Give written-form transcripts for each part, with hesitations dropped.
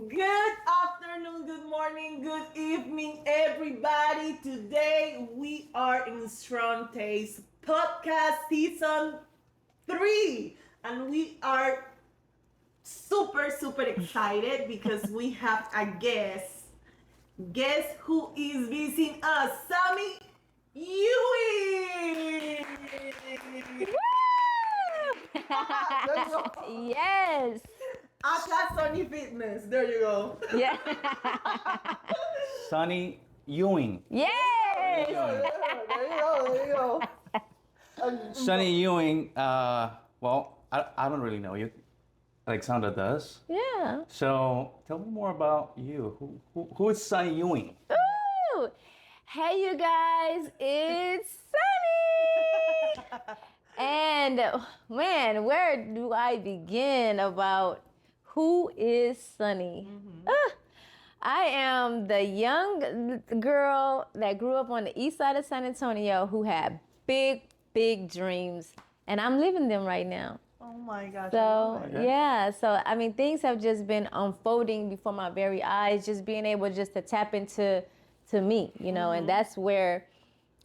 Good afternoon, good morning, good evening, everybody. Today we are in StrongTaste podcast season 3, and we are super excited because we have a guest. Guess who is visiting us? Sunni Ewing. There you go. Yes. Aka Sunny Fitness. There you go. Yeah. Sunni Ewing. Yes. There you go. Sunni Ewing, well, I don't really know you. Alexandra does. Yeah. So tell me more about you. Who is Sunni Ewing? Ooh. Hey, you guys, it's Sunny. And man, where do I begin about who is Sunny? I am the young girl that grew up on the east side of San Antonio who had big dreams, and I'm living them right now. Oh my gosh. So Okay. yeah, so I mean, things have just been unfolding before my very eyes. Just being able just to tap into me, and that's where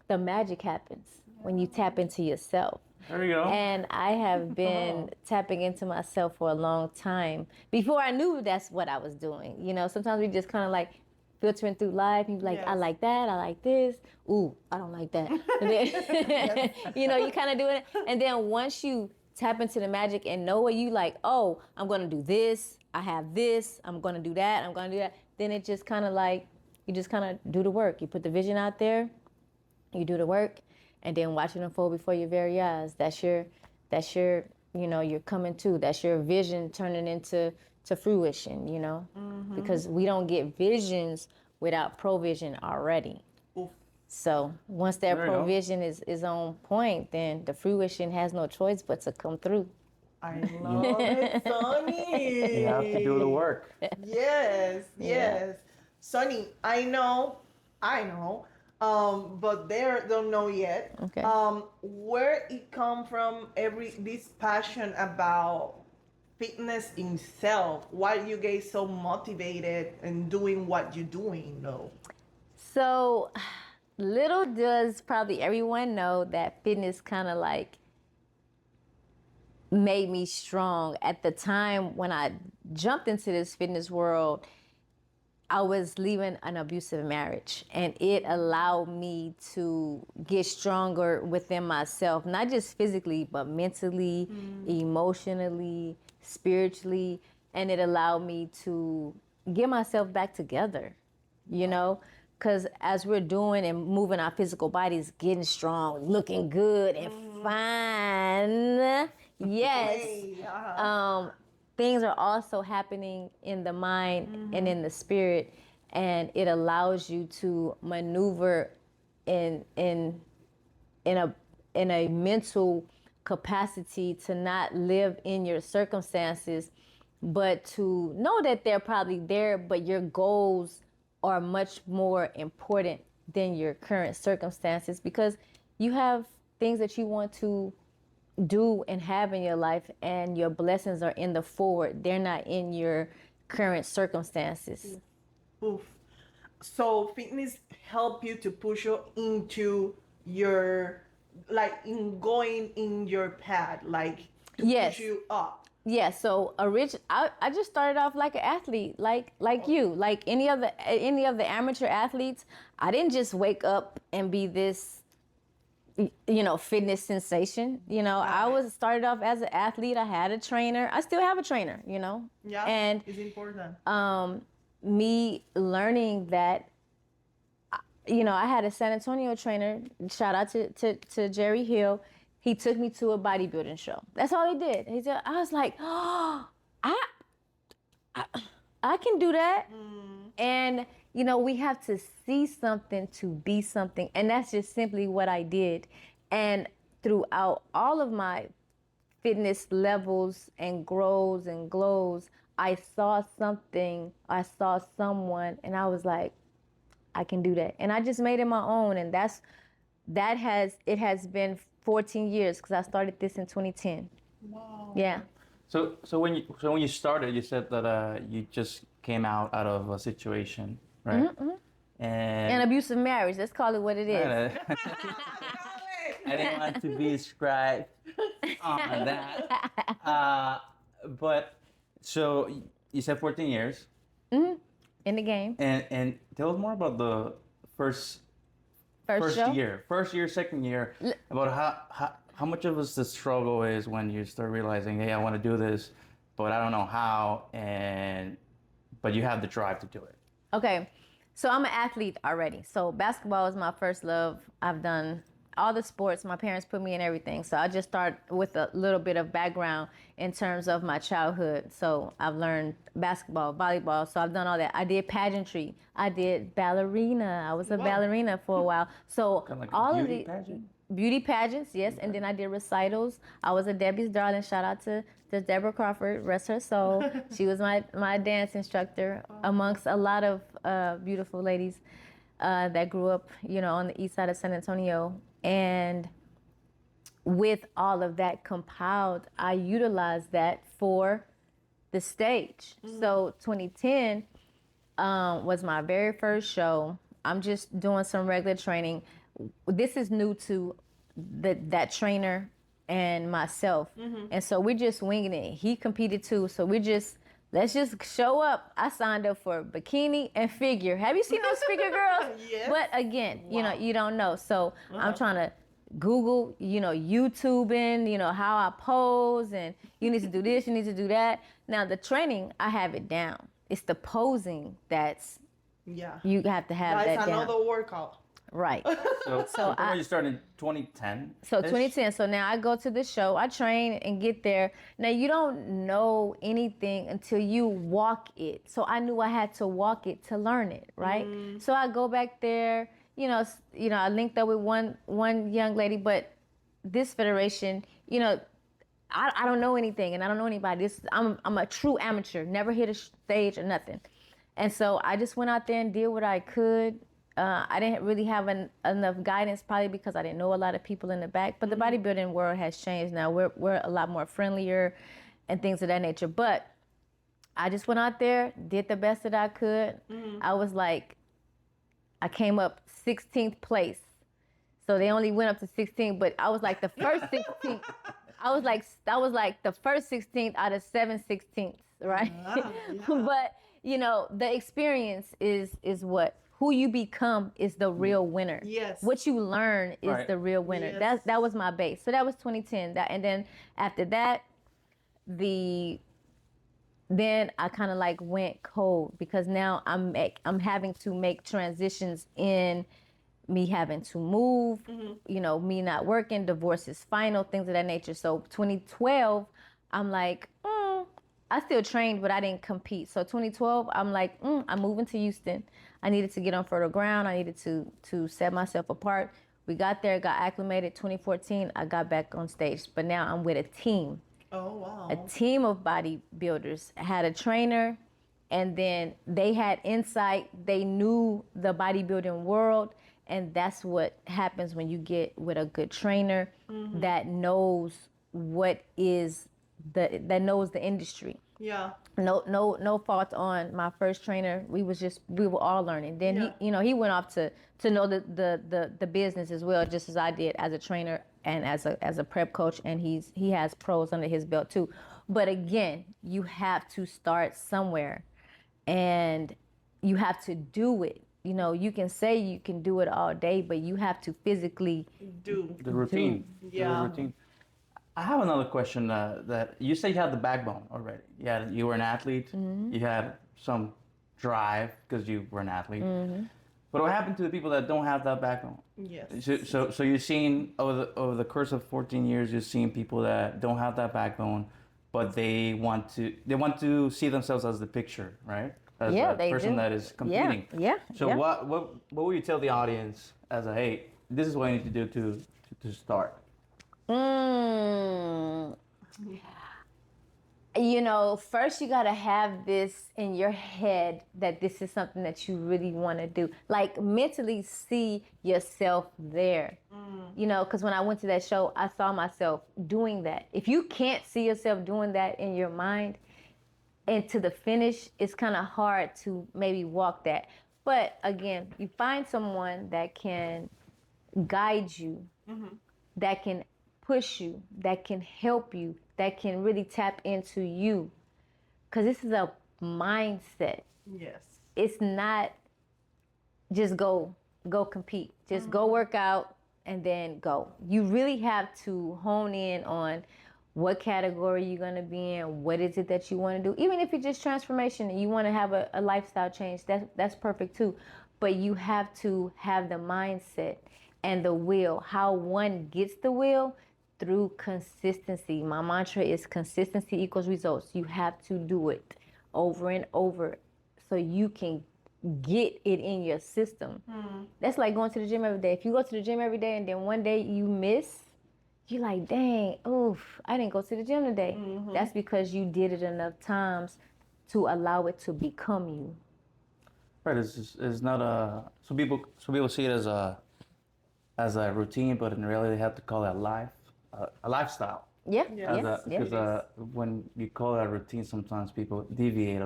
the magic happens when you tap into yourself. There you go. And I have been tapping into myself for a long time before I knew that's what I was doing. Sometimes we just kind of like filtering through life. You be like, I Yes. like that. I like this. Ooh, I don't like that. And then, you kind of do it. And then once you tap into the magic and know what you like, oh, I'm going to do this. I have this. I'm going to do that. I'm going to do that. Then it just kind of like, you just kind of do the work. You put the vision out there. You do the work, and then watch it unfold before your very eyes. That's your, you're coming to. That's your vision turning into fruition, because we don't get visions without provision already. Oof. So once that There you go. provision is on point, then the fruition has no choice but to come through. I love it, Sunny. You have to do the work. Yes. Sunny, I know, but they don't know yet. Okay. Where it come from? This passion about fitness itself. Why you guys so motivated and doing what you're doing, though? So little does probably everyone know that fitness kind of like made me strong. At the time when I jumped into this fitness world, I was leaving an abusive marriage, and it allowed me to get stronger within myself, not just physically, but mentally, emotionally, spiritually, and it allowed me to get myself back together, because as we're doing and moving our physical bodies, getting strong, looking good and fine, yes. Hey, Things are also happening in the mind and in the spirit, and it allows you to maneuver in a mental capacity to not live in your circumstances, but to know that they're probably there, but your goals are much more important than your current circumstances, because you have things that you want to do and have in your life, and your blessings are in the forward. They're not in your current circumstances. Oof. So fitness help you to push you into your, like, in going in your path, like to Yes. push you up. Yeah, so I just started off like an athlete, like you, like any of the amateur athletes. I didn't just wake up and be this fitness sensation. I was started off as an athlete. I had a trainer. I still have a trainer, Yeah, and it's important. me learning that, I had a San Antonio trainer. Shout out to Jerry Hill. He took me to a bodybuilding show. That's all he did. He said, I was like, oh, I can do that. And, we have to see something to be something. And that's just simply what I did. And throughout all of my fitness levels and grows and glows, I saw something, I saw someone, and I was like, I can do that. And I just made it my own. And it has been 14 years, because I started this in 2010. Wow. Yeah. So when you started, you said that you just came out of a situation, right? And An abusive marriage. Let's call it what it is. I didn't want to be described on that. But so you said 14 years, In the game. and tell us more about the first Show. year, second year, about how much of us the struggle is when you start realizing, hey, I want to do this, but I don't know how, but you have the drive to do it. Okay, so I'm an athlete already. So basketball is my first love. I've done all the sports. My parents put me in everything. So I just start with a little bit of background in terms of my childhood. So I've learned basketball, volleyball. So I've done all that. I did pageantry. I did ballerina. I was a ballerina for a while. So Kind of like all a of beauty the pageant? beauty pageants, yes. And then I did recitals. I was a Debbie's darling. Shout out to Deborah Crawford, rest her soul. She was my dance instructor amongst a lot of beautiful ladies that grew up, on the east side of San Antonio. And with all of that compiled, I utilized that for the stage. So 2010 was my very first show. I'm just doing some regular training. This is new to that trainer and myself. And so we're just winging it. He competed too. So let's just show up. I signed up for bikini and figure. Have you seen those figure girls? Yes. But again, you don't know. So I'm trying to Google, YouTubing, how I pose, and you need to do this, you need to do that. Now the training, I have it down. It's the posing that's you have to have that down. Another workout. Right. So you started in 2010? So 2010. So now I go to the show, I train and get there. Now you don't know anything until you walk it. So I knew I had to walk it to learn it, right? So I go back there, I linked up with one young lady, but this federation, I don't know anything and I don't know anybody. I'm a true amateur, never hit a stage or nothing. And so I just went out there and did what I could. I didn't really have enough guidance, probably because I didn't know a lot of people in the back. But the bodybuilding world has changed now. We're a lot more friendlier and things of that nature. But I just went out there, did the best that I could. I was like, I came up 16th place. So they only went up to 16, but I was like the first 16th. I was like the first 16th out of 7 16ths, right? But the experience is who you become is the real winner. Yes. What you learn is the real winner. Yes. That was my base. So that was 2010. And then after that, then I kind of like went cold because now I'm having to make transitions in me having to move, me not working, divorce is final, things of that nature. So 2012, I'm like, I still trained, but I didn't compete. So 2012, I'm like, I'm moving to Houston. I needed to get on fertile ground. I needed to set myself apart. We got there, got acclimated. 2014, I got back on stage. But now I'm with a team. Oh, wow. A team of bodybuilders. I had a trainer, and then they had insight. They knew the bodybuilding world. And that's what happens when you get with a good trainer that knows that knows the industry. Yeah. No fault on my first trainer. We were all learning. Then he went off to know the business as well, just as I did as a trainer and as a prep coach. And he has pros under his belt too. But again, you have to start somewhere, and you have to do it. You can say you can do it all day, but you have to physically do the routine. Yeah. The routine. I have another question that you say you had the backbone already. You were an athlete. You had some drive because you were an athlete. But what happened to the people that don't have that backbone? Yes. So you've seen over the course of 14 years, you've seen people that don't have that backbone, but they want to see themselves as the picture, right? As a person that is competing. So what would you tell the audience as hey, this is what you need to do to start? First you gotta have this in your head that this is something that you really want to do. Like mentally see yourself there. Because when I went to that show, I saw myself doing that. If you can't see yourself doing that in your mind, and to the finish, it's kind of hard to maybe walk that. But again, you find someone that can guide you, that can push you, that can help you, that can really tap into you. Because this is a mindset. Yes. It's not just go compete. Just go work out and then go. You really have to hone in on what category you're going to be in, what is it that you want to do. Even if it's just transformation and you want to have a lifestyle change, that's perfect too. But you have to have the mindset and the will. How one gets the will? Through consistency. My mantra is consistency equals results. You have to do it over and over so you can get it in your system. That's like going to the gym every day. If you go to the gym every day and then one day you miss, you're like, dang, oof, I didn't go to the gym today. That's because you did it enough times to allow it to become you. Right. It's not a. Some people see it as a routine, but in reality, they have to call it a lifestyle. Yeah. Because when you call it a routine, sometimes people deviate.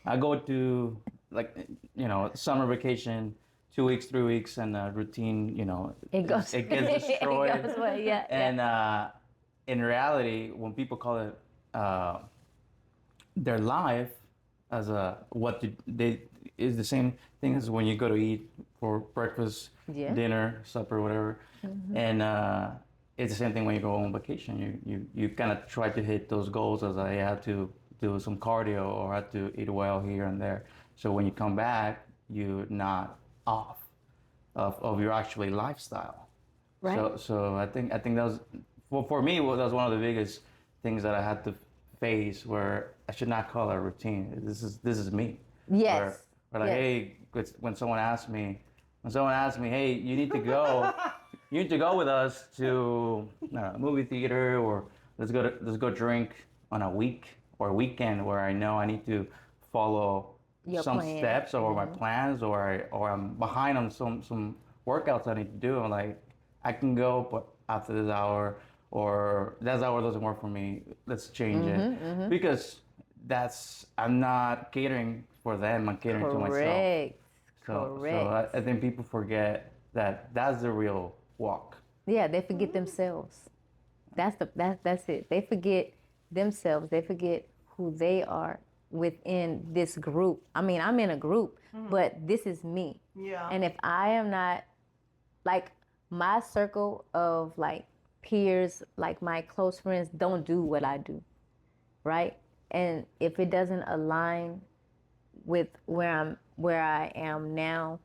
I go to summer vacation, 2 weeks, 3 weeks, and routine, it gets destroyed. It goes away, yeah. And in reality, when people call it their life as is the same thing as when you go to eat for breakfast, dinner, supper, whatever, and it's the same thing when you go on vacation. You kind of try to hit those goals as I had to do some cardio or had to eat well here and there. So when you come back, you're not off of your actually lifestyle. Right. So I think that was, for me, that was one of the biggest things that I had to face, where I should not call it a routine. This is me. Yes. Where like, hey, when someone asks me, hey, you need to go, with us to a movie theater, or let's go drink on a week or a weekend where I know I need to follow some steps or my plans, or I'm behind on some workouts I need to do. I'm like, I can go, but after this hour, or that hour doesn't work for me. Let's change it, because I'm not catering for them. I'm catering to myself. So I think people forget that that's the real walk. Yeah, they forget themselves. That's it. They forget themselves. They forget who they are within this group. I mean, I'm in a group, but this is me. Yeah. And if I am not, like, my circle of like peers, like my close friends, don't do what I do, right? And if it doesn't align with where I am now,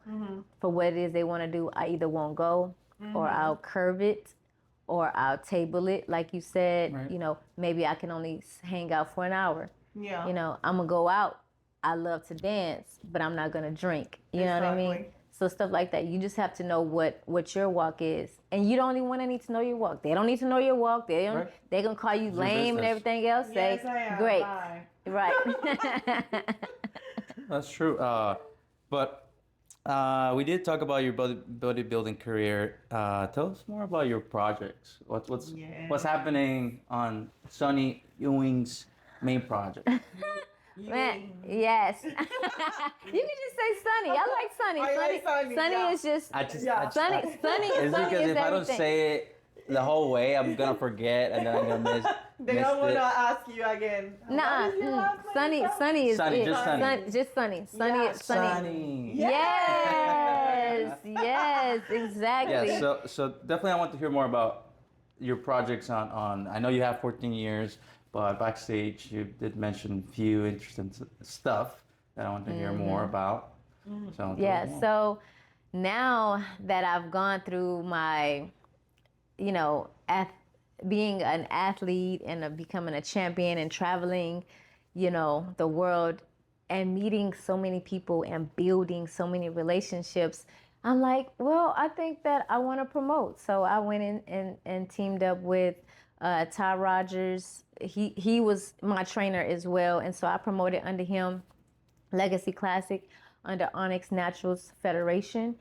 for what it is they want to do, I either won't go, or I'll curve it, or I'll table it. Like you said, right. Maybe I can only hang out for an hour. Yeah. I'm gonna go out. I love to dance, but I'm not gonna drink. You know what I mean? So stuff like that. You just have to know what your walk is, and you don't even want to need to know your walk. They don't need to know your walk. They're gonna call you lame and everything else. Yes, Say, I am. great, Bye. right? That's true. But we did talk about your bodybuilding career. Tell us more about your projects. What's happening on Sunni Ewing's main project? Man, yes. You can just say Sunny. I like Sunny. I like Sunny, Sunny yeah. is just Yeah. Sunny. Sunny It's is because if everything. I don't say it the whole way, I'm gonna forget, and then I'm gonna miss. They don't want to ask you again. Nah, What is your last name? Sunny is Sunny, it. just Sunny. Just Sunny. Sunny Yeah. is Sunny. Sunny. Yes, exactly. Yeah. So definitely, I want to hear more about your projects on. I know you have 14 years, but backstage you did mention a few interesting stuff that I want to hear more about. So Yeah. So now that I've gone through my, being an athlete and becoming a champion and traveling, the world and meeting so many people and building so many relationships, I'm like, well, I think that I want to promote. So I went in and teamed up with Ty Rogers. He was my trainer as well. And so I promoted under him Legacy Classic under Onyx Naturals Federation.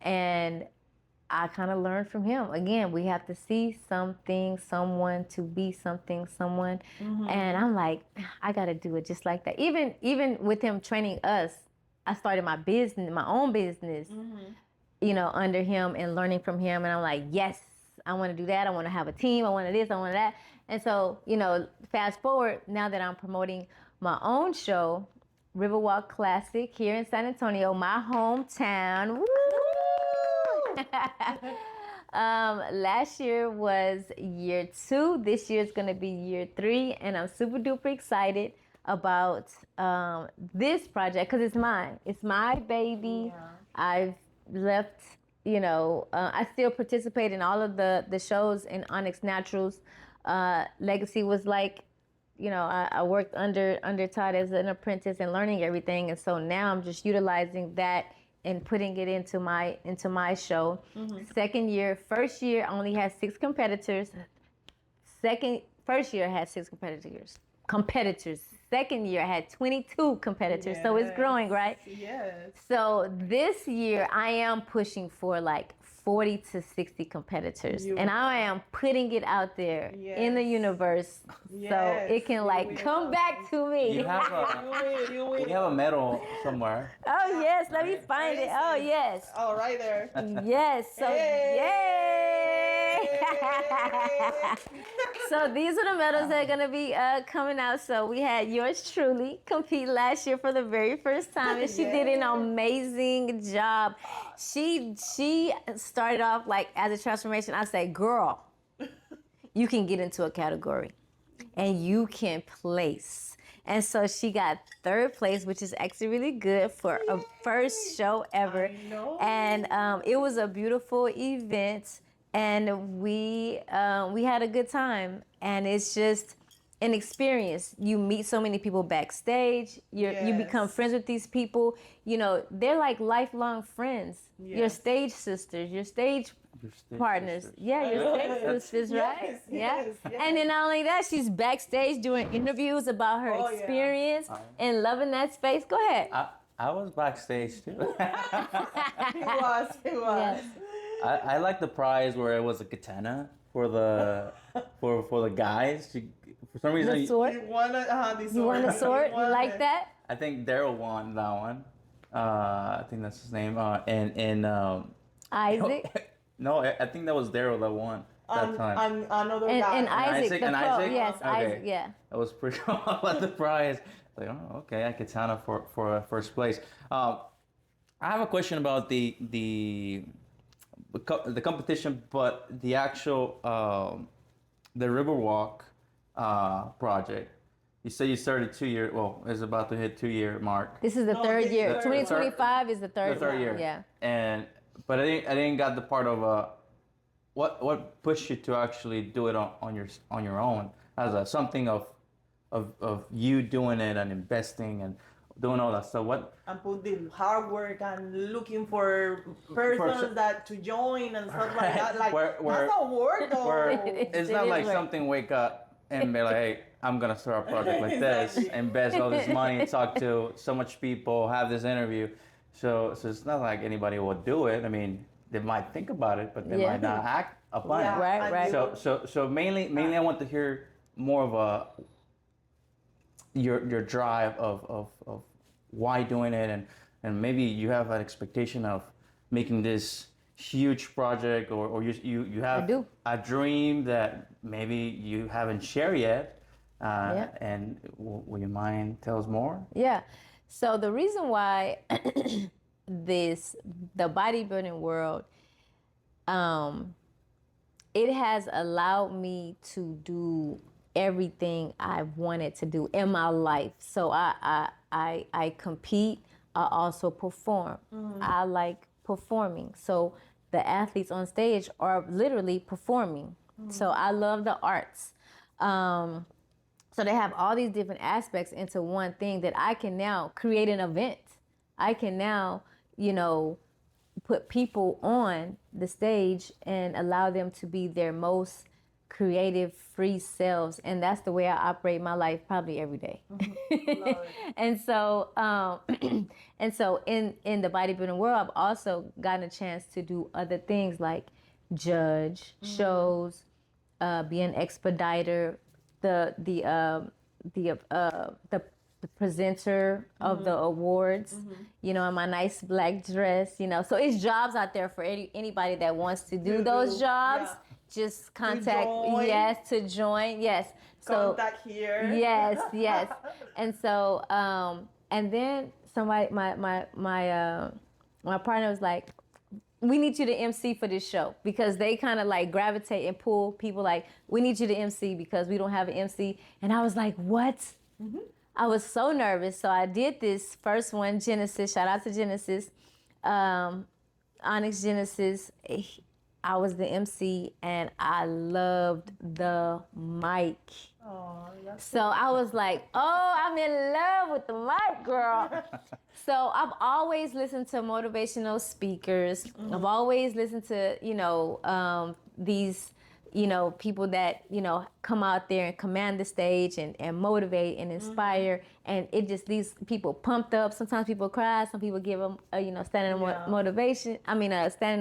And I kind of learned from him. Again, we have to see something, someone to be something, someone. And I'm like, I got to do it just like that. Even with him training us, I started my business, my own business, you know, under him and learning from him. And I'm like, yes, I want to do that. I want to have a team. I want to this, I want that. And so, you know, fast forward, now that I'm promoting my own show, Riverwalk Classic here in San Antonio, my hometown. Woo! Last year was year 2. This year is going to be year 3. And I'm super duper excited about this project because it's mine. It's my baby. Yeah. I've left, you know, I still participate in all of the shows in Onyx Naturals. Legacy was like, you know, I worked under Todd as an apprentice and learning everything. And so now I'm just utilizing that and putting it into my show. Second year, first year I only had 6 competitors. First year I had 6 competitors. Second year I had 22 competitors. Yes. So it's growing, right? Yes. So this year I am pushing for like 40 to 60 competitors. And I am putting it out there in the universe so it can like come back to me. You have a medal somewhere. Oh yes, let me find it. Oh yes. Oh, right there. Yes. So yay! So these are the medals that are gonna be coming out. So we had yours truly compete last year for the very first time, and she did an amazing job. She started off like as a transformation. I said, girl, you can get into a category and you can place. And so she got 3rd place, which is actually really good for a first show ever. I know. And it was a beautiful event, and we had a good time. And it's just an experience. You meet so many people backstage. You become friends with these people. You know, they're like lifelong friends. Yes. Your stage sisters, your stage partners. Sisters. Yeah, your stage sisters, right? Yes. And then not only that, she's backstage doing interviews about her experience and loving that space. Go ahead. I was backstage too. He was. Yes. I like the prize where it was a katana for the guys. For some reason, the sword. You won the sword. You won the sword. You like that? I think Daryl won that one. I think that's his name. And Isaac. No, I think that was Daryl that won that time. Another guy. And Isaac. Isaac. Yes, okay. Isaac. Yeah. I was pretty sure about the prize. Like, oh, okay, I katana for first place. I have a question about the competition, but the actual the Riverwalk project. You say you started 2 years. Well, it's about to hit 2-year mark. This is the 3rd year. 2025 is the third year. Yeah. But I didn't got the part of what pushed you to actually do it on your own as something of you doing it and investing and doing all that stuff. What? And put the hard work and looking for persons that to join and stuff like that. Like that's not work though. It's not like something wake up and be like, hey, I'm gonna start a project like this, invest all this money, talk to so much people, have this interview. So it's not like anybody will do it. I mean, they might think about it, but they might not act upon it. Right. So mainly I want to hear more of your drive of why doing it, and maybe you have an expectation of making this huge project, or you have a dream that maybe you haven't shared yet. And will you mind tell us more? Yeah. So the reason why the bodybuilding world, it has allowed me to do everything I've wanted to do in my life. So I compete. I also perform. I like performing. So the athletes on stage are literally performing. So I love the arts. So they have all these different aspects into one thing that I can now create an event. I can now, put people on the stage and allow them to be their most creative, free selves. And that's the way I operate my life probably every day. And so, and so in the bodybuilding world, I've also gotten a chance to do other things like judge shows, be an expediter, the presenter of the awards, you know, in my nice black dress, you know. So it's jobs out there for anybody that wants to do those jobs. Yeah. Just contact, to join, yes. So contact here. Yes. And so, and then somebody, my partner was like, we need you to MC for this show, because they kind of like gravitate and pull people like, we need you to MC because we don't have an MC. And I was like, what? I was so nervous. So I did this first one, Genesis, shout out to Genesis, Onyx Genesis. I was the MC and I loved the mic. Oh, so I was like, oh, I'm in love with the mic, girl. So I've always listened to motivational speakers. I've always listened to, you know, these, you know, people that, you know, come out there and command the stage and motivate and inspire. And it just leaves people pumped up. Sometimes people cry. Some people give them, you know, standing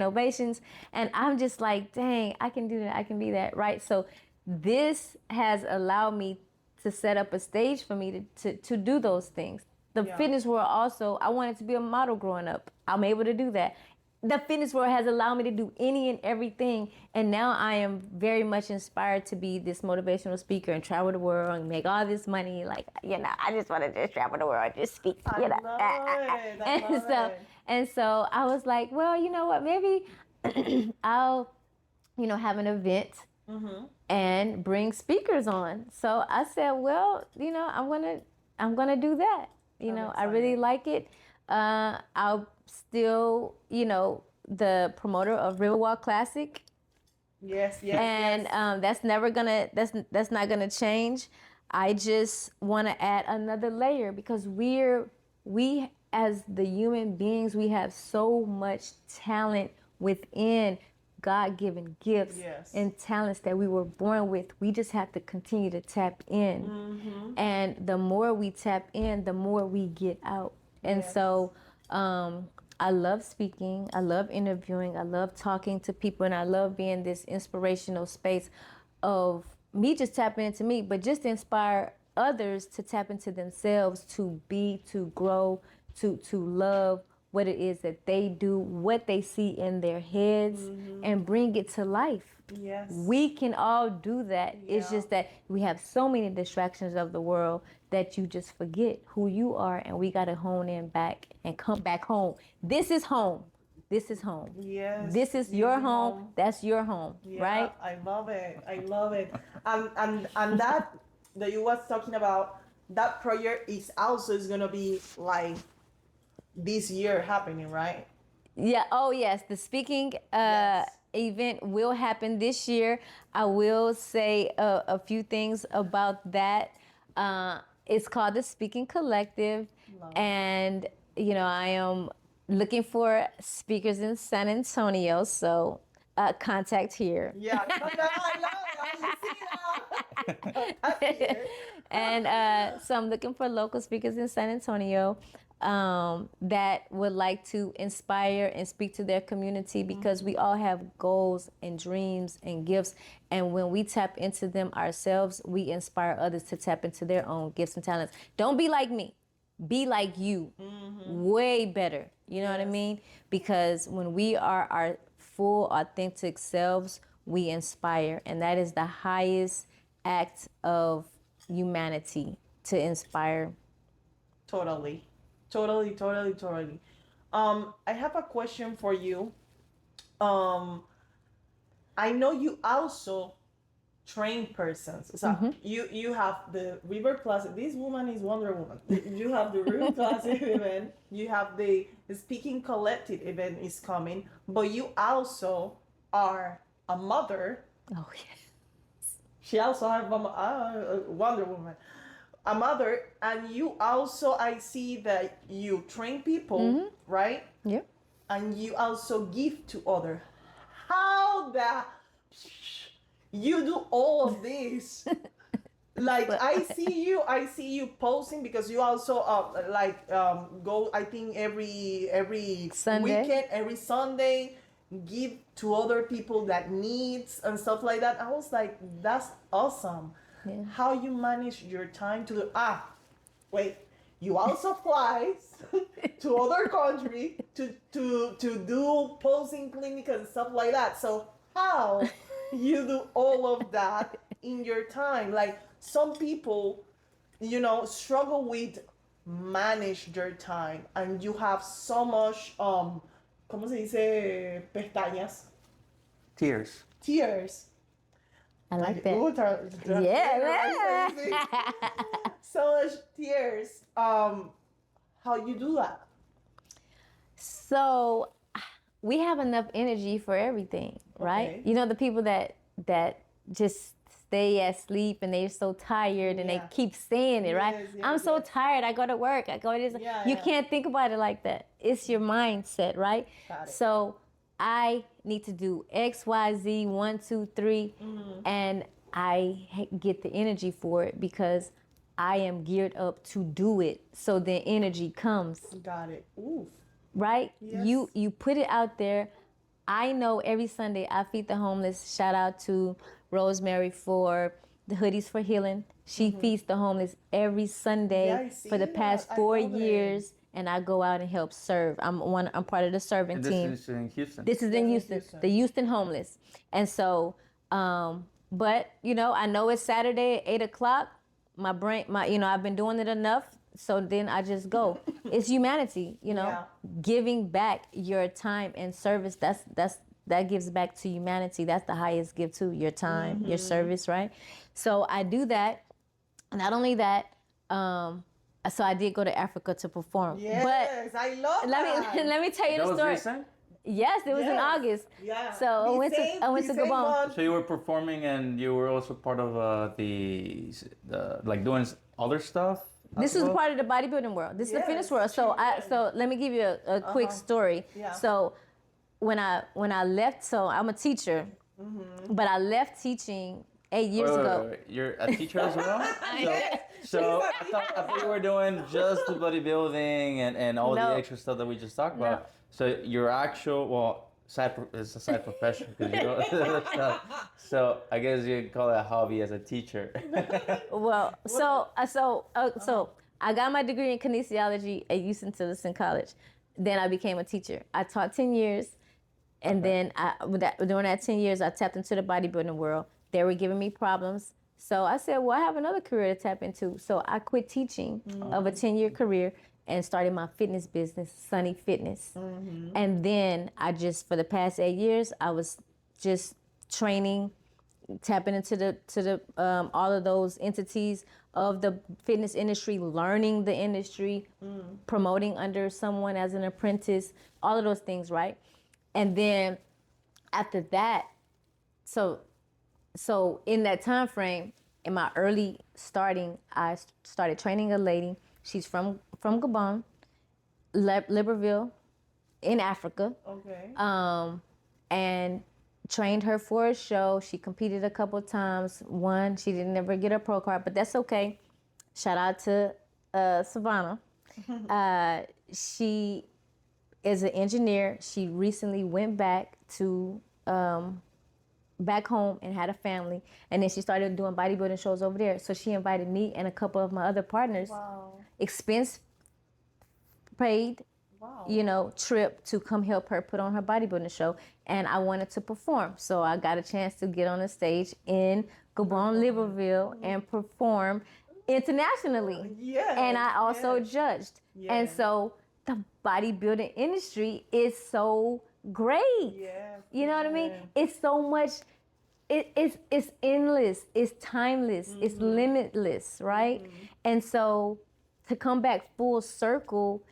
ovations. And I'm just like, dang, I can do that. I can be that, right? So this has allowed me to set up a stage for me to do those things. The fitness world also, I wanted to be a model growing up. I'm able to do that. The fitness world has allowed me to do any and everything. And now I am very much inspired to be this motivational speaker and travel the world and make all this money. Like, you know, I just want to just travel the world, just speak, you know. And so I was like, well, you know what, maybe I'll, you know, have an event and bring speakers on. So I said, well, you know, I'm gonna do that. You know, I really like it. I'll still, you know, the promoter of Riverwalk Classic. Yes. And that's never gonna, that's not gonna change. I just want to add another layer because we as the human beings, we have so much talent within, God-given gifts and talents that we were born with. We just have to continue to tap in. And the more we tap in, the more we get out. And so I love speaking, I love interviewing, I love talking to people, and I love being this inspirational space of me just tapping into me, but just to inspire others to tap into themselves, to be, to grow, to love what it is that they do, what they see in their heads, and bring it to life. Yes. We can all do that. Yeah. It's just that we have so many distractions of the world that you just forget who you are, and we got to hone in back and come back home. This is home. This is home. Yes. This is your home. That's your home, right? I love it. And that you was talking about, that project is gonna be like this year happening, right? Yeah. Oh, yes. The speaking event will happen this year. I will say a few things about that. It's called the Speaking Collective. And, you know, I am looking for speakers in San Antonio. So contact here. Yeah. I love it. I see it. And so I'm looking for local speakers in San Antonio that would like to inspire and speak to their community, because we all have goals and dreams and gifts. And when we tap into them ourselves, we inspire others to tap into their own gifts and talents. Don't be like me. Be like you. Way better. You know what I mean? Because when we are our full, authentic selves, we inspire. And that is the highest act of humanity, to inspire. Totally. I have a question for you. I know you also train persons. So you have the River Classic. This woman is Wonder Woman. You have the River Classic event. You have the Speaking Collective event is coming. But you also are a mother. Oh, yes. She also has a Wonder Woman. A mother, and you also, I see that you train people, right? Yeah. And you also give to others. How that you do all of this. Like I see you posting, because you also go, I think every Sunday. weekend, every Sunday, give to other people that needs and stuff like that. I was like, that's awesome. Yeah. How you manage your time to do? Wait, you also fly to other country to do posing clinic and stuff like that. So how you do all of that in your time? Like, some people, struggle with manage their time, and you have so much ¿cómo se dice? Pestañas. Tears. Tears. I like that. Yeah. So much tears. How you do that? So we have enough energy for everything, right? Okay. You know, the people that just stay asleep and they're so tired and they keep saying it, right? Yes, I'm so yes. tired. I go to work. I go to this. You can't think about it like that. It's your mindset, right? Got it. So I need to do X, Y, Z, 1, 2, 3, and I get the energy for it because I am geared up to do it. So the energy comes. Got it. Oof. Right? Yes. You put it out there. I know every Sunday I feed the homeless. Shout out to Rosemary for the Hoodies for Healing. She feeds the homeless every Sunday for the past 4 years, and I go out and help serve. I'm part of the serving And team. this is in Houston. This is in Houston, the Houston homeless. And so, but I know it's Saturday at 8:00. My brain, I've been doing it enough. So then I just go. It's humanity, giving back your time and service. That gives back to humanity. That's the highest gift too, your time, your service, right? So I do that. Not only that, so I did go to Africa to perform. Yes, but I love that. let me tell you That the was story. recent? Yes, it was in August. Yeah. So I went to Gabon. So you were performing and you were also part of the like doing other stuff? This is part of the bodybuilding world. This is the fitness world. So let me give you a quick story. Yeah. So when I left, so I'm a teacher, but I left teaching 8 years ago. Wait. You're a teacher as well? So I thought you were doing just the bodybuilding and all the extra stuff that we just talked about. So your actual, it's a side profession. 'Cause so I guess you call it a hobby as a teacher. Well, so I got my degree in kinesiology at Houston Tillotson College. Then I became a teacher. I taught 10 years. And then during that 10 years, I tapped into the bodybuilding world. They were giving me problems. So I said, well, I have another career to tap into. So I quit teaching of a 10-year career and started my fitness business, Sunni Fitness. And then for the past 8 years, I was just training, tapping into the all of those entities of the fitness industry, learning the industry, promoting under someone as an apprentice, all of those things, right? And then after that, so in that time frame, in my early starting, I started training a lady. She's from Gabon, Libreville, in Africa. Okay. And trained her for a show. She competed a couple of times. Won. She didn't ever get a pro card, but that's okay. Shout out to Savannah. She is an engineer. She recently went back to back home and had a family, and then she started doing bodybuilding shows over there. So she invited me and a couple of my other partners, expense paid, trip to come help her put on her bodybuilding show. And I wanted to perform, so I got a chance to get on the stage in Gabon, Libreville, and perform internationally. And I also judged. And so the bodybuilding industry is so great. You know what I mean? It's so much. It's endless. It's timeless. It's limitless, right? And so to come back full circle,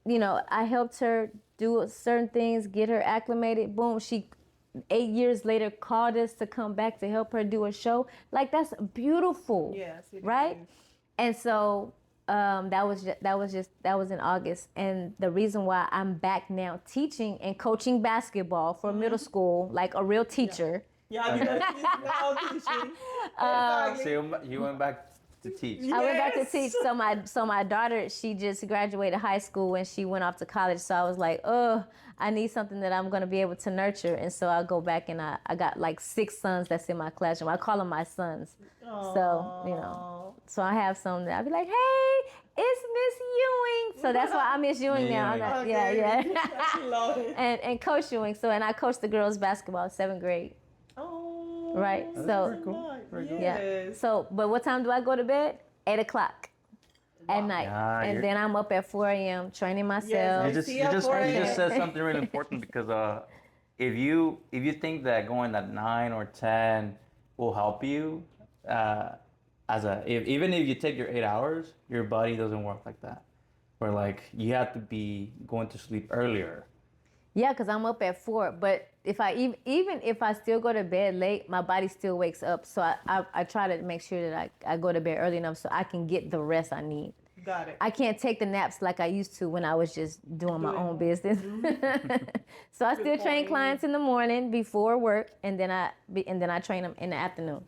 I helped her do certain things, get her acclimated. Boom, she 8 years later called us to come back to help her do a show. Like, that's beautiful. Yes, it right? is. And so that was in August. And the reason why I'm back now teaching and coaching basketball for middle school, like a real teacher, Yeah, because she's now teaching. Exactly. So you went back to teach. I went back to Yes. teach. So my daughter, she just graduated high school and she went off to college. So I was like, oh, I need something that I'm gonna be able to nurture. And so I go back and I got like 6 sons that's in my classroom. I call them my sons. So, you know, so I have some that I'll be like, hey, it's Miss Ewing. So that's why I'm Miss Ewing now. I got, yeah. I love it. and Coach Ewing. So, and I coach the girls basketball, 7th grade. Oh, Right. that's So, very cool. Very cool. yeah. Yes. So, but what time do I go to bed? 8 o'clock at night. Yeah, And then I'm up at 4 a.m. training myself. Yes, You just said something really important because if you think that going at 9 or 10 will help you, even if you take your 8 hours, your body doesn't work like that. Where like you have to be going to sleep earlier. Yeah, because I'm up at 4. But if I even if I still go to bed late, my body still wakes up. So I try to make sure that I go to bed early enough so I can get the rest I need. Got it. I can't take the naps like I used to when I was just doing my own business. So I still train clients in the morning before work, and then I train them in the afternoon.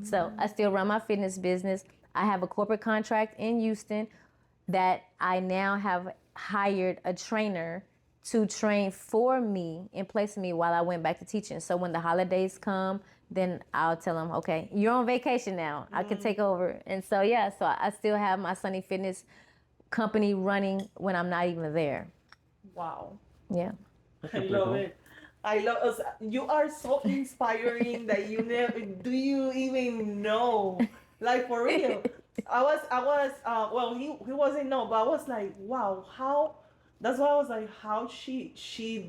So I still run my fitness business. I have a corporate contract in Houston that I now have hired a trainer to train for me in place of me while I went back to teaching. So when the holidays come, then I'll tell them, okay, you're on vacation now. I can take over. And so, yeah, so I still have my Sunni Fitness company running when I'm not even there. Wow. Yeah. I love it. I love you are so inspiring that you never do you even know, like for real. I was well he wasn't know, but I was like, wow, how. That's why I was like, how she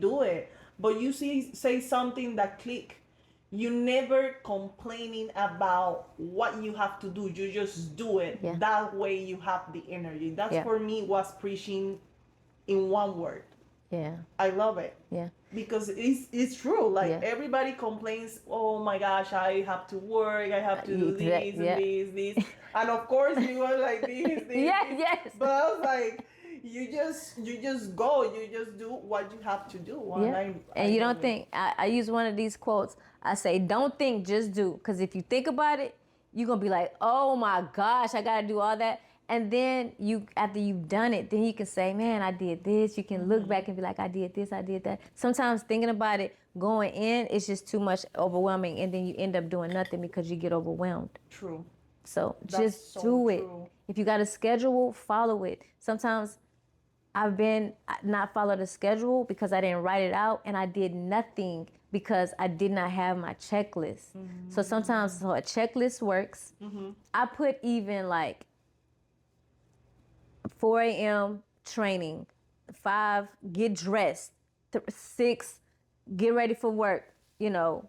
do it. But you say something that click. You never complaining about what you have to do. You just do it. Yeah. That way you have the energy. That's Yeah. for me was preaching in one word. Yeah. I love it. Yeah. Because it's true. Like Yeah. everybody complains, oh my gosh, I have to work, I have to do this Yeah. and this. And of course you are like this. Yeah, this. yes. But I was like, you just go, you just do what you have to do. Yeah. And you don't think, I use one of these quotes. I say, don't think, just do. Because if you think about it, you're going to be like, oh my gosh, I got to do all that. And then after you've done it, then you can say, man, I did this. You can look back and be like, I did this, I did that. Sometimes thinking about it, going in, it's just too much overwhelming. And then you end up doing nothing because you get overwhelmed. True. So That's just so do it. true. If you got a schedule, follow it. Sometimes I've been not followed a schedule because I didn't write it out, and I did nothing because I did not have my checklist. So sometimes a checklist works. I put even like 4 a.m. training, 5, get dressed, 6, get ready for work, you know.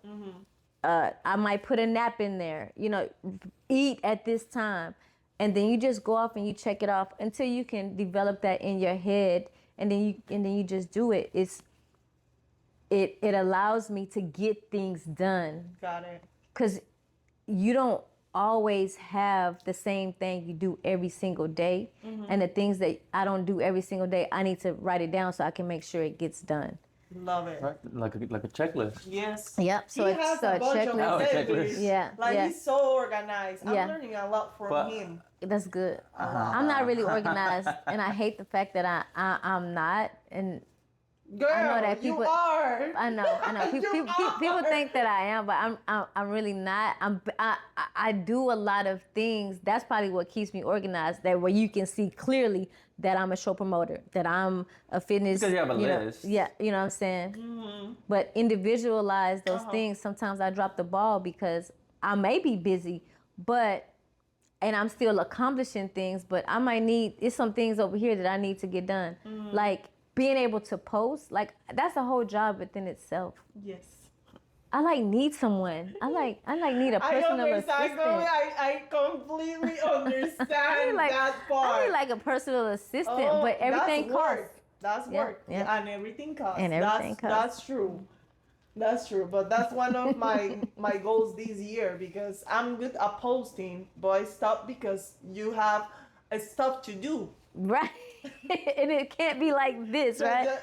I might put a nap in there, you know, eat at this time. And then you just go off and you check it off until you can develop that in your head, and then you just do it. It allows me to get things done. Got it. Because you don't always have the same thing you do every single day. And the things that I don't do every single day, I need to write it down so I can make sure it gets done. Love it. Right? Like a checklist. Yes. Yep. So he it's has a a bunch of checklist. checklists. Yeah. Like yeah. he's so organized. I'm Yeah. learning a lot from But- him. That's good. I'm not really organized, and I hate the fact that I'm not. And Girl, I know that people you are. I know. People think that I am, but I'm really not. I do a lot of things. That's probably what keeps me organized. That where you can see clearly that I'm a show promoter, that I'm a fitness. Because you have a know, list. Yeah, you know what I'm saying. But individualize those things. Sometimes I drop the ball because I may be busy, and I'm still accomplishing things. But I might it's some things over here that I need to get done, like being able to post, like that's a whole job within itself. Yes. I need someone. I need a personal assistant. I completely understand that part. I need like a personal assistant, but everything that's costs. work. That's Yeah, work. yeah. And everything costs. And everything costs. That's true. That's true. But that's one of my goals this year, because I'm good at posting, but I stopped because you have stuff to do. Right. And it can't be like this, So right?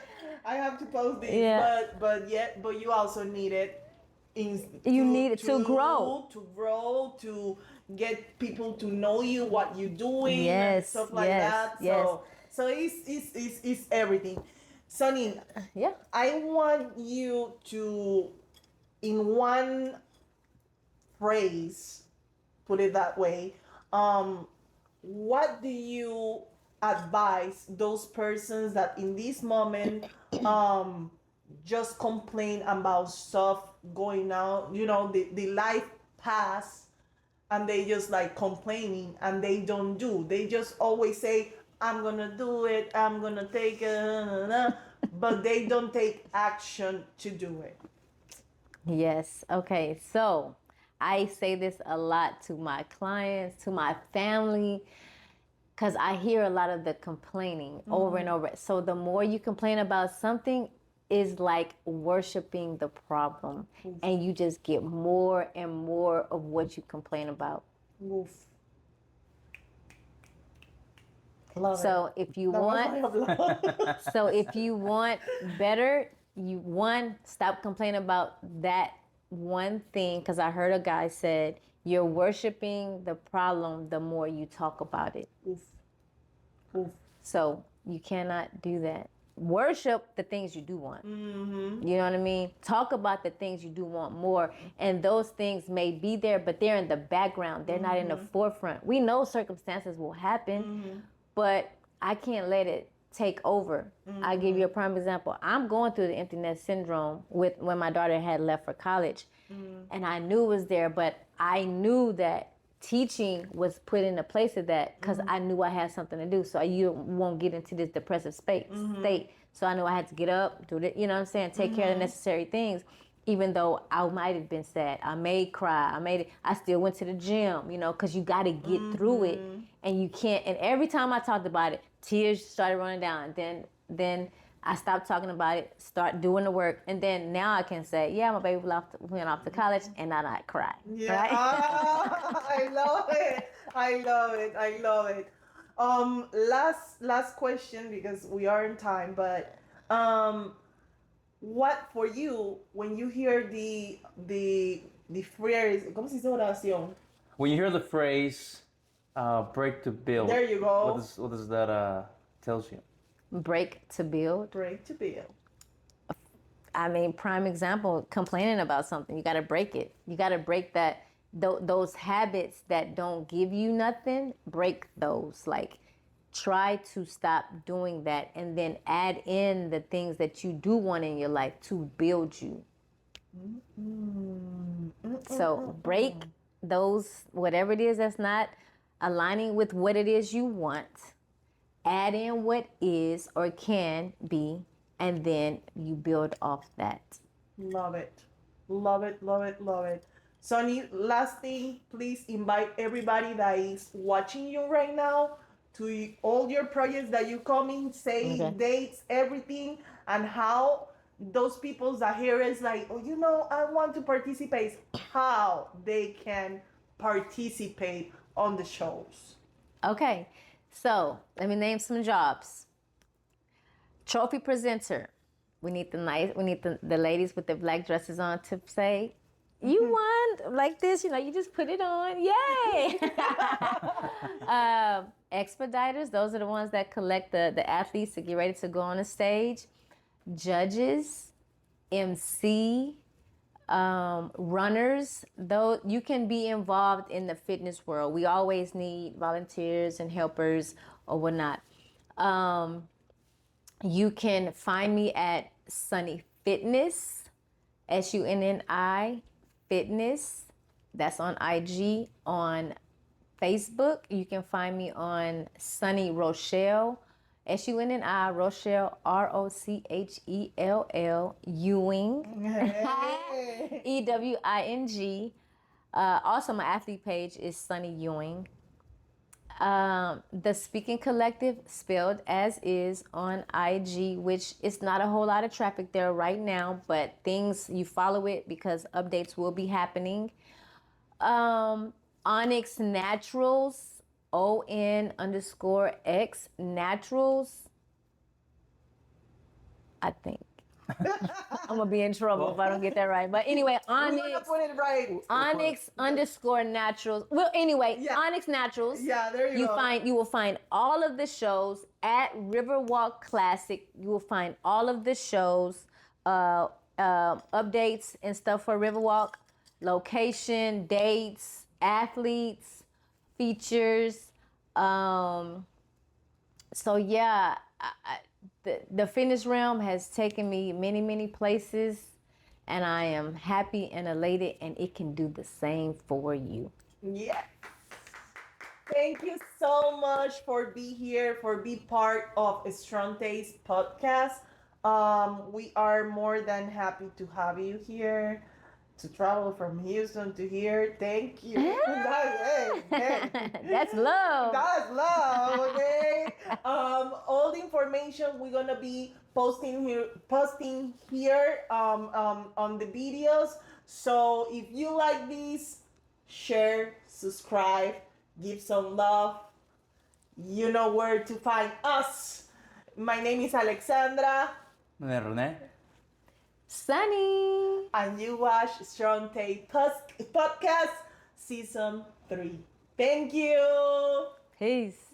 I have to post this, Yeah. but you also need it you need it to grow. To get people to know you, what you're doing, and Yes, stuff like yes, that. yes. So it's everything. Sunny, Yeah. I want you to, in one phrase, put it that way, what do you advise those persons that in this moment just complain about stuff going on, the life pass, and they just like complaining and they don't do, they just always say, I'm gonna do it, I'm gonna take it, but they don't take action to do it? Yes. Okay. So I say this a lot to my clients, to my family, because I hear a lot of the complaining over and over. So the more you complain about something, is like worshiping the problem, and you just get more and more of what you complain about. Oof. Love So it. if you That was want, my love. so if you want better, you stop complaining about that one thing, because I heard a guy said you're worshiping the problem the more you talk about it. Oof. Oof. So you cannot do that. Worship the things you do want. Mm-hmm. You know what I mean? Talk about the things you do want more. And those things may be there, but they're in the background. They're not in the forefront. We know circumstances will happen, but I can't let it take over. I give you a prime example. I'm going through the empty nest syndrome when my daughter had left for college. And I knew it was there, but I knew that teaching was put in a place of that because I knew I had something to do. So you won't get into this depressive state. So I knew I had to get up, do it, you know what I'm saying? Take care of the necessary things. Even though I might have been sad, I may cry, I still went to the gym, because you got to get through it, and you can't. And every time I talked about it, tears started running down. Then I stopped talking about it, start doing the work, and then now I can say, yeah, my baby went off to college, and I not cry. Yeah. Right? I love it. I love it. I love it. Last question, because we are in time, but what for you when you hear the phrase, ¿cómo se dice oración? When you hear the phrase break to build, There you go. What does that tells you? Break to build. Break to build. I mean, prime example, complaining about something. You got to break it. You got to break that. Those habits that don't give you nothing, break those. Like, try to stop doing that, and then add in the things that you do want in your life to build you. So break those, whatever it is that's not aligning with what it is you want. Add in what is or can be, and then you build off that. Love it. Love it, love it, love it. Sunny, last thing, please invite everybody that is watching you right now to all your projects that you come in, say dates, everything, and how those people that hear is like, oh, I want to participate, how they can participate on the shows. Okay, so let me name some jobs. Trophy presenter. We need the ladies with the black dresses on to say, you won like this, you just put it on. Yay! Expediters, those are the ones that collect the athletes to get ready to go on the stage. Judges, MC, runners, though you can be involved in the fitness world. We always need volunteers and helpers or whatnot. You can find me at Sunni Fitness, SUNNI Fitness. That's on IG. On Facebook, you can find me on Sunni Rochelle, SUNNI Rochelle, ROCHELL Ewing, Hey. EWING. Also, my athlete page is Sunni Ewing. The Speaking Collective, spelled as is, on IG, which is not a whole lot of traffic there right now, but you follow it because updates will be happening. Onyx Naturals, ON_X Naturals, I think. I'm gonna be in trouble if I don't get that right. But anyway, We're gonna put it right. Onyx_naturals. Well, anyway, Yeah. Onyx Naturals. Yeah, there you go. You will find all of the shows at Riverwalk Classic. You will find all of the shows, updates and stuff for Riverwalk, location, dates, athletes, features. So yeah, the fitness realm has taken me many, many places, and I am happy and elated, and it can do the same for you. Yes. Thank you so much for being here, for being part of StrongTaste podcast. We are more than happy to have you here, to travel from Houston to here. Thank you. That's love. That's love, okay? All the information we're gonna be posting here on the videos. So if you like this, share, subscribe, give some love. You know where to find us. My name is Alexandra. Rene. Sunny. And you watch StrongTaste podcast season 3. Thank you. Peace.